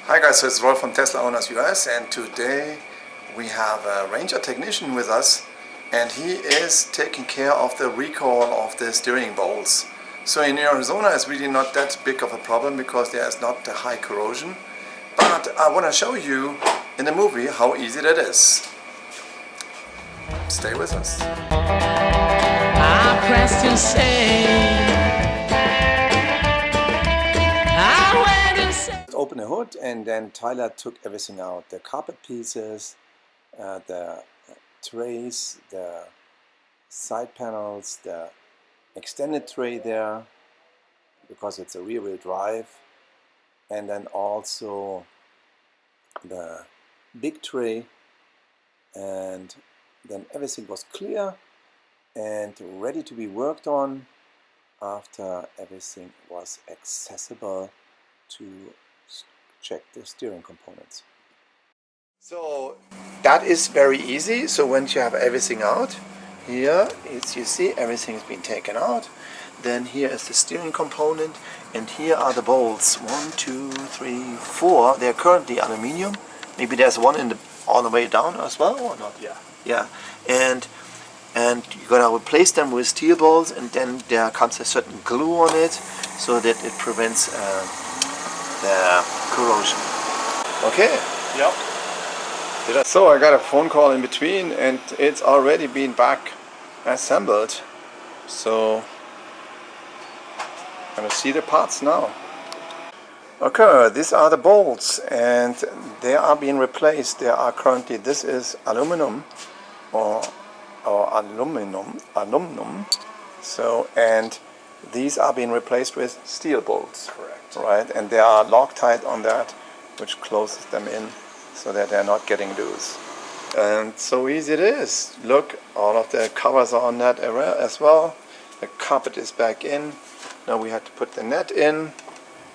Hi guys, so it's Rolf from Tesla Owners US, and today we have a Ranger technician with us, and he is taking care of the recall of the steering bolts. So in Arizona it's really not that big of a problem because there is not the high corrosion, but I want to show you in the movie how easy that is. Stay with us. I pressed and say Open the hood, and then Tyler took everything out. The carpet pieces, the trays, the side panels, the extended tray there, because it's a rear-wheel drive, and then also the big tray, and then everything was clear and ready to be worked on after everything was accessible to check the steering components. So that is very easy. So once you have everything out, here is, you see everything has been taken out. Then here is the steering component, and here are the bolts. 1, 2, 3, 4. They're currently aluminium. Maybe there's one in the all the way down as well, or not? Yeah. And you're gonna replace them with steel bolts, and then there comes a certain glue on it so that it prevents the corrosion. Okay. Yep. So I got a phone call in between, and it's already been back assembled. So I'm gonna see the parts now. Okay, these are the bolts, and they are being replaced. They are currently, this is aluminum or aluminum. So, and these are being replaced with steel bolts. Correct. Right, and they are Loctite on that, which closes them in so that they're not getting loose. And so easy it is. Look, all of the covers are on that area as well. The carpet is back in. Now we had to put the net in,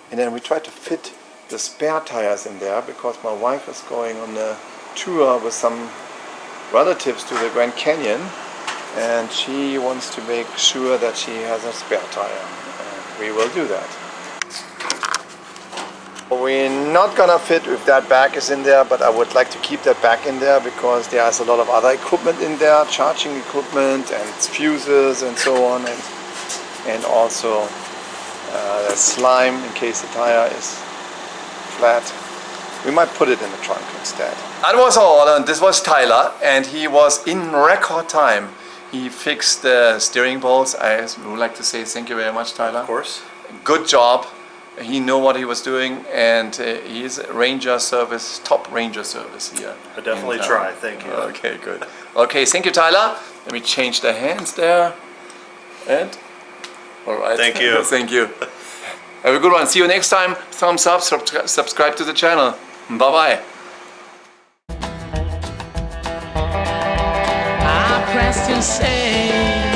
and then we tried to fit the spare tires in there because my wife is going on a tour with some relatives to the Grand Canyon, and she wants to make sure that she has a spare tire, and we will do that. We're not gonna fit if that back is in there, but I would like to keep that back in there because there's a lot of other equipment in there, charging equipment and fuses and so on, and also the slime in case the tire is flat. We might put it in the trunk instead. That was all, and this was Tyler, and he was in record time. He fixed the steering bolts. I would like to say thank you very much, Tyler. Of course. Good job. He knew what he was doing, and he's Ranger service, top Ranger service here. I definitely try, thank you. Okay, good. Okay, thank you, Tyler. Let me change the hands there. And, all right. Thank you. Thank you. Have a good one. See you next time. Thumbs up, subscribe to the channel. Bye-bye. I pressed and say